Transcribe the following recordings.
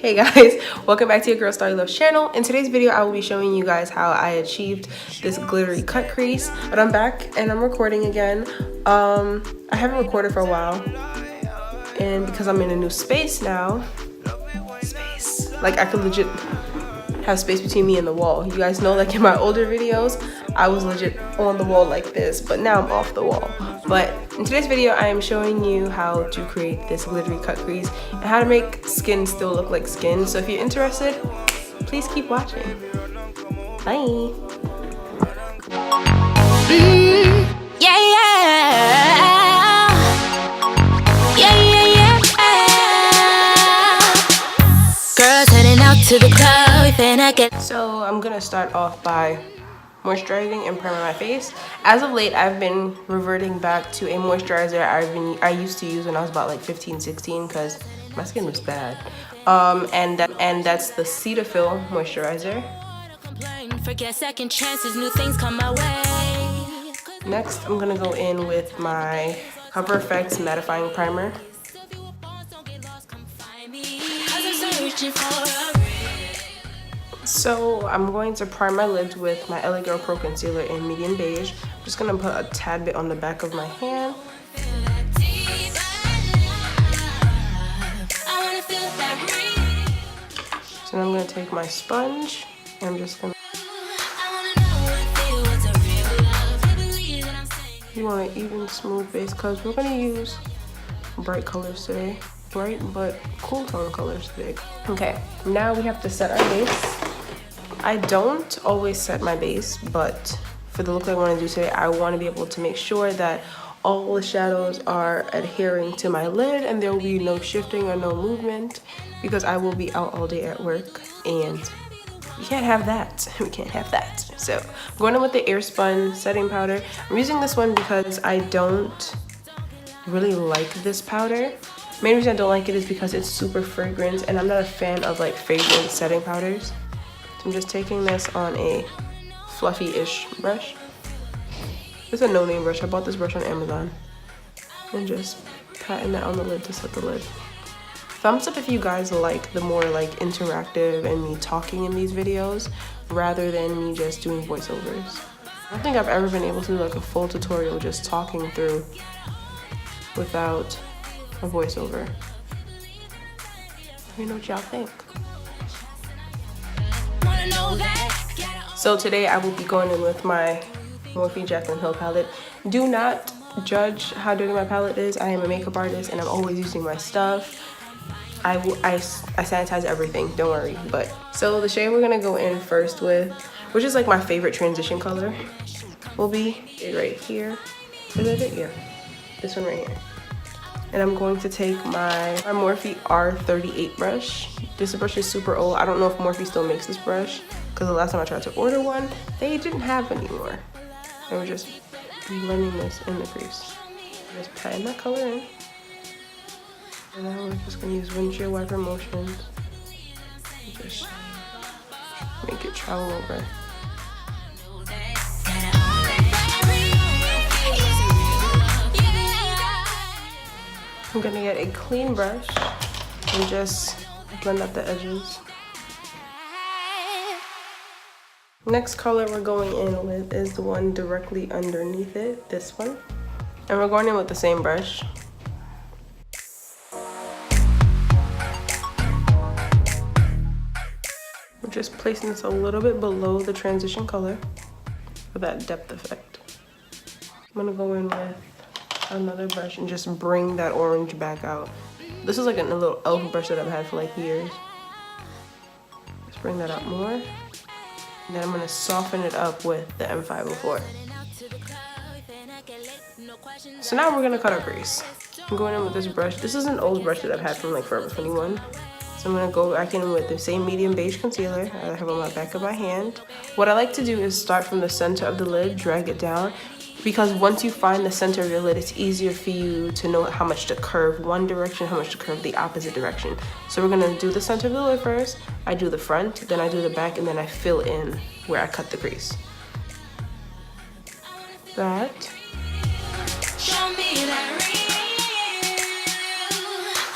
Hey guys, welcome back to your girl Starryluuv's channel. In today's video, I will be showing you guys how I achieved this glittery cut crease. But I'm back and I'm recording again. I haven't recorded for a while, and because I'm in a new space now, like I could legit have space between me and the wall. You guys know, like in my older videos, I was legit on the wall like this, but now I'm off the wall. But in today's video, I am showing you how to create this glittery cut crease and how to make skin still look like skin. So if you're interested, please keep watching. Bye. To the club and I get. So I'm gonna start off by moisturizing and priming my face. As of late, I've been reverting back to a moisturizer I used to use when I was about like 15, 16 because my skin was bad. And that's the Cetaphil moisturizer. Forget second chances, new things come my way. Next, I'm gonna go in with my Cover FX mattifying primer. So I'm going to prime my lids with my LA Girl Pro Concealer in medium beige. I'm just gonna put a tad bit on the back of my hand. So now I'm gonna take my sponge and I'm just gonna. You want an even smooth base because we're gonna use bright colors today. Bright but cool tone colors today. Okay, now we have to set our base. I don't always set my base, but for the look I want to do today, I want to be able to make sure that all the shadows are adhering to my lid and there will be no shifting or no movement because I will be out all day at work and we can't have that. We can't have that. So I'm going in with the Airspun setting powder. I'm using this one because I don't really like this powder. Main reason I don't like it is because it's super fragrant and I'm not a fan of like fragrant setting powders. So I'm just taking this on a fluffy-ish brush. It's a no-name brush. I bought this brush on Amazon. And just patting that on the lid to set the lid. Thumbs up if you guys like the more like interactive and me talking in these videos rather than me just doing voiceovers. I don't think I've ever been able to do like a full tutorial just talking through without a voiceover. Let me know what y'all think. So today I will be going in with my Morphe Jaclyn Hill palette. Do not judge how dirty my palette is. I am a makeup artist and I'm always using my stuff. I sanitize everything, don't worry. But so the shade we're gonna go in first with, which is like my favorite transition color, will be right here. Is that it? Yeah, this one right here. And I'm going to take my Morphe R38 brush. This brush is super old. I don't know if Morphe still makes this brush because the last time I tried to order one, they didn't have anymore. And we're just blending this in the crease. Just patting that color in. And now we're just gonna use windshield wiper motions. And just make it travel over. I'm gonna get a clean brush and just blend out the edges. Next color we're going in with is the one directly underneath it, this one. And we're going in with the same brush. We're just placing this a little bit below the transition color for that depth effect. I'm gonna go in with another brush and just bring that orange back out. This is like a little elf brush that I've had for like years. Just bring that out more. And then I'm gonna soften it up with the M504. So now we're gonna cut our crease. I'm going in with this brush. This is an old brush that I've had from like Forever 21. So I'm gonna go back in with the same medium beige concealer I have on my back of my hand. What I like to do is start from the center of the lid, drag it down, because once you find the center of your lid, it's easier for you to know how much to curve one direction, how much to curve the opposite direction. So we're gonna do the center of the lid first. I do the front, then I do the back, and then I fill in where I cut the crease. That. Show me that ring.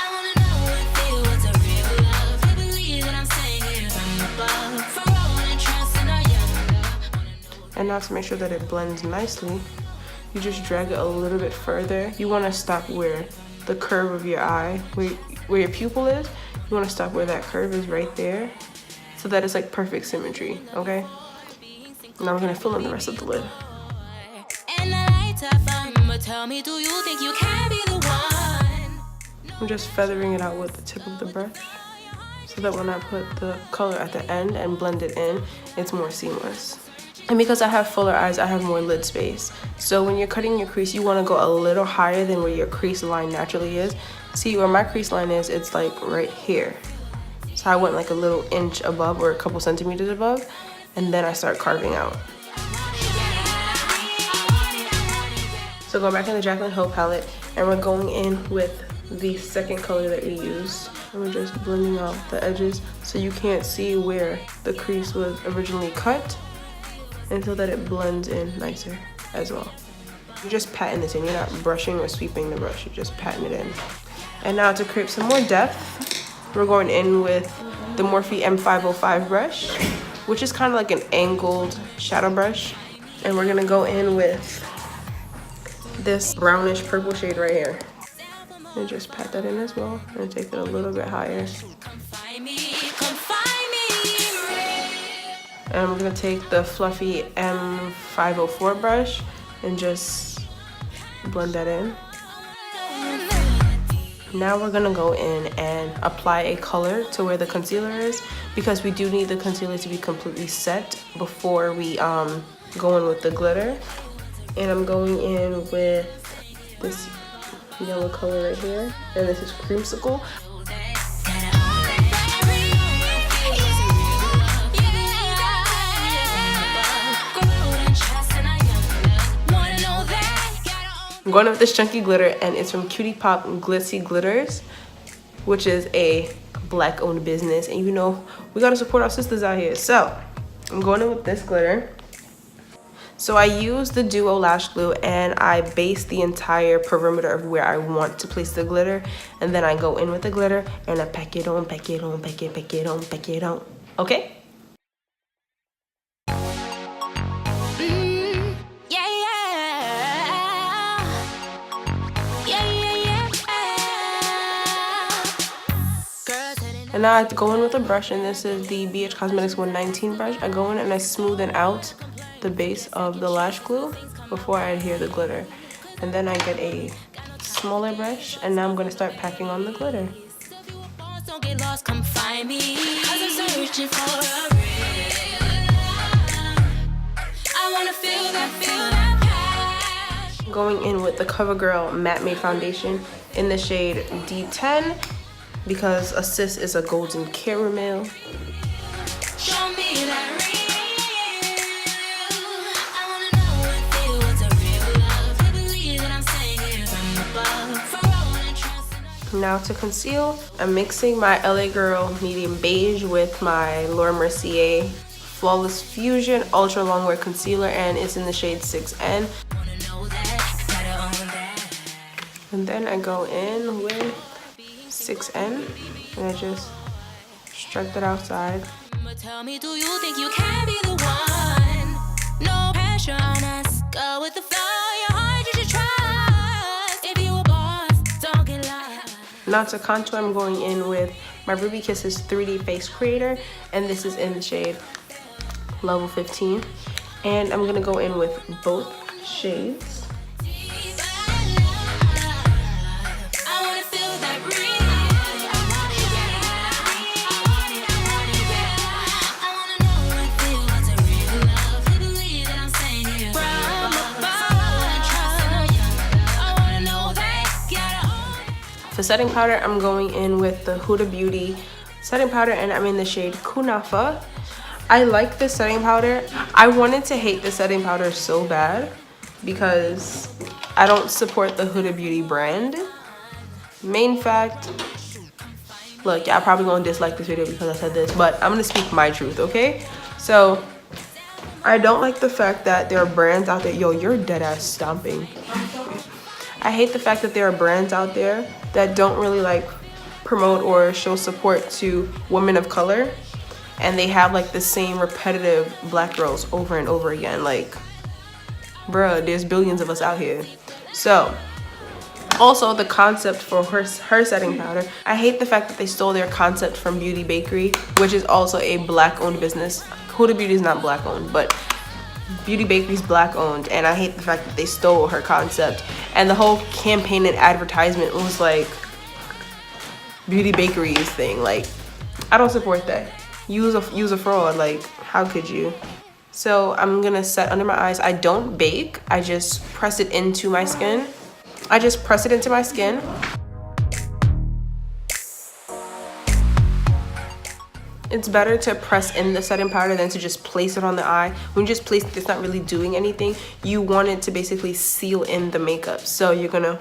I wanna know if it was a real love. And now to make sure that it blends nicely, you just drag it a little bit further. You want to stop where the curve of your eye, where your pupil is. You want to stop where that curve is right there, so that it's like perfect symmetry, okay? Now we're gonna fill in the rest of the lid. I'm just feathering it out with the tip of the brush, so that when I put the color at the end and blend it in, it's more seamless. And because I have fuller eyes, I have more lid space. So when you're cutting your crease, you want to go a little higher than where your crease line naturally is. See, where my crease line is, it's like right here. So I went like a little inch above or a couple centimeters above, and then I start carving out. So go back in the Jaclyn Hill palette, and we're going in with the second color that we used. And we're just blending out the edges so you can't see where the crease was originally cut, until that it blends in nicer as well. You're just patting this in. You're not brushing or sweeping the brush. You're just patting it in. And now to create some more depth, we're going in with the Morphe M505 brush, which is kind of like an angled shadow brush. And we're gonna go in with this brownish purple shade right here. And just pat that in as well, and take it a little bit higher. And we're gonna take the fluffy M504 brush and just blend that in. Now we're gonna go in and apply a color to where the concealer is, because we do need the concealer to be completely set before we go in with the glitter. And I'm going in with this yellow color right here, and this is Creamsicle. I'm going with this chunky glitter, and it's from Cutie Pop Glitzy Glitters, which is a black owned business, and you know we gotta support our sisters out here. So I'm going in with this glitter. So I use the Duo lash glue, and I base the entire perimeter of where I want to place the glitter, and then I go in with the glitter and I pack it on, pack it on, pack it, pack it on, pack it on. Okay? And now I have to go in with a brush, and this is the BH Cosmetics 119 brush. I go in and I smoothen out the base of the lash glue before I adhere the glitter. And then I get a smaller brush, and now I'm going to start packing on the glitter. Going in with the CoverGirl Matte Made Foundation in the shade D10, because Assist is a golden caramel. Now to conceal, I'm mixing my LA Girl Medium Beige with my Laura Mercier Flawless Fusion Ultra Longwear Concealer, and it's in the shade 6N. And then I go in with 6N, and I just strike that outside. Tell me, do you think you can be the one? No pressure on us. Go with the flow. Your heart you should trust. If you a boss, don't get lost. Now to contour, I'm going in with my Ruby Kisses 3D Face Creator, and this is in the shade Level 15. And I'm gonna go in with both shades. For setting powder, I'm going in with the Huda Beauty setting powder, and I'm in the shade Kunafa. I like this setting powder. I wanted to hate the setting powder so bad because I don't support the Huda Beauty brand. Main fact, look, y'all probably gonna dislike this video because I said this, but I'm gonna speak my truth, okay? So, I don't like the fact that there are brands out there. Yo, you're dead ass stomping. I hate the fact that there are brands out there that don't really like promote or show support to women of color. and they have like the same repetitive black girls over and over again. Like, bruh, there's billions of us out here. So also the concept for her setting powder, I hate the fact that they stole their concept from Beauty Bakery, which is also a black owned business. Huda Beauty is not black owned, but Beauty Bakery's black owned, and I hate the fact that they stole her concept. And the whole campaign and advertisement was like Beauty Bakery's thing. Like, I don't support that. Use a fraud. Like, how could you? So I'm gonna set under my eyes. I don't bake, I just press it into my skin. It's better to press in the setting powder than to just place it on the eye. When you just place it, it's not really doing anything. You want it to basically seal in the makeup. So you're gonna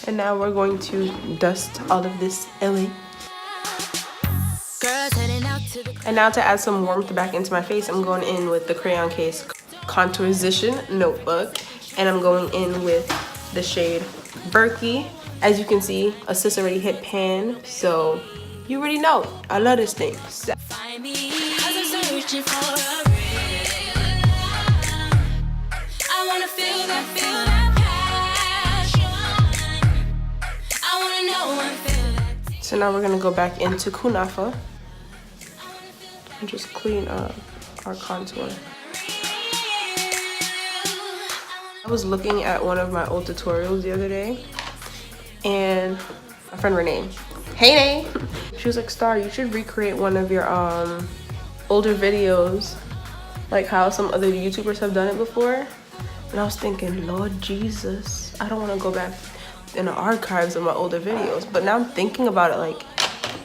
and now we're going to dust all of this away. And now to add some warmth back into my face, I'm going in with the Crayon Case Contourization Notebook. And I'm going in with the shade Berkey. As you can see, a sis already hit pan, so you already know. I love this thing. So So now we're gonna go back into Kunafa and just clean up our contour. I was looking at one of my old tutorials the other day, and my friend Renee, hey Nay, she was like, Star, you should recreate one of your older videos, like how some other YouTubers have done it before. And I was thinking, Lord Jesus, I don't want to go back in the archives of my older videos. But now I'm thinking about it, like,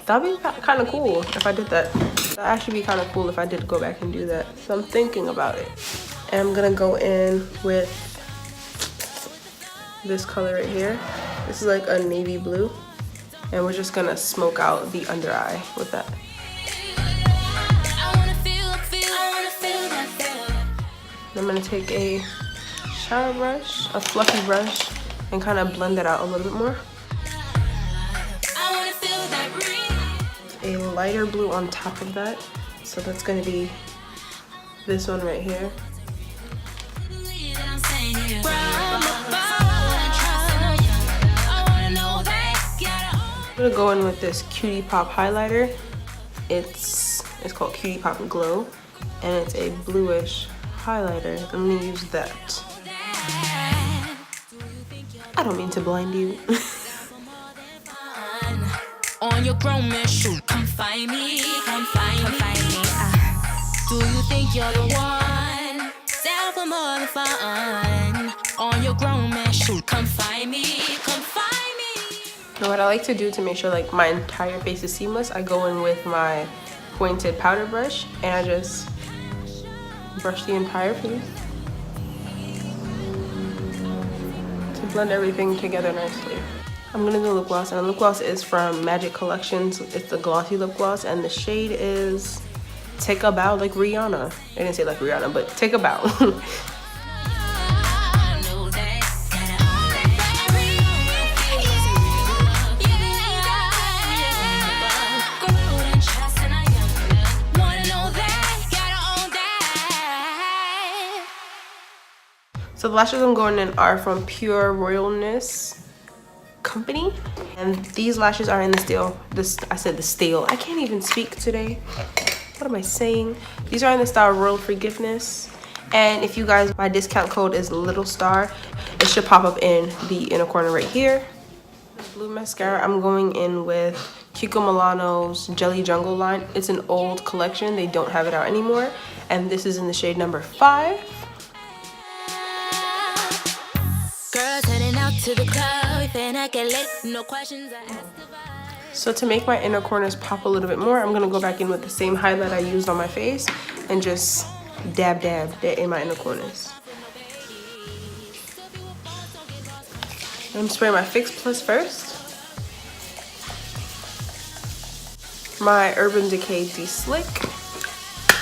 that'd be kind of cool if I did that. That'd actually be kind of cool if I did go back and do that. So I'm thinking about it. And I'm gonna go in with this color right here. This is like a navy blue. And we're just gonna smoke out the under eye with that. I'm gonna take a shower brush, a fluffy brush, and kind of blend it out a little bit more. A lighter blue on top of that. So that's gonna be this one right here. I'm gonna go in with this Cutie Pop highlighter. It's called Cutie Pop Glow, and it's a bluish highlighter. I'm gonna use that. I don't mean to blind you. On your grown man shoot, come find me, come find me. Do you think you're the one? Sell for more than fun. On your grown man shoot, come find me, come find me. Now what I like to do to make sure like my entire face is seamless, I go in with my pointed powder brush and I just brush the entire face to blend everything together nicely. I'm gonna do lip gloss, and the lip gloss is from Magic Collections. It's the glossy lip gloss, and the shade is Take a Bow, like Rihanna. I didn't say like Rihanna, but Take a Bow. So the lashes I'm going in are from Pure Royalness Company, and these lashes are in the style. I said the style. I can't even speak today. What am I saying? These are in the style Royal Forgiveness, and if you guys, my discount code is Little Star. It should pop up in the inner corner right here. Blue mascara, I'm going in with Kiko Milano's Jelly Jungle line. It's an old collection. They don't have it out anymore, and this is in the shade number 5. To the club, and I get lit, no questions asked. So to make my inner corners pop a little bit more, I'm gonna go back in with the same highlight I used on my face and just dab that in my inner corners. I'm spraying my Fix Plus first. My Urban Decay De-Slick,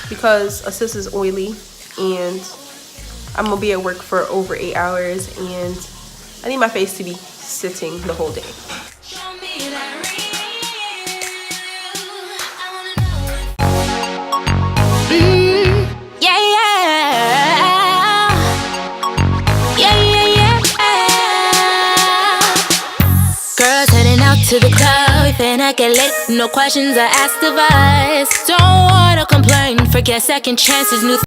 because a sis is oily and I'm gonna be at work for over 8 hours and I need my face to be sitting the whole day. To the club, and I get lit, no questions are asked of us. Don't wanna complain, forget second chances, new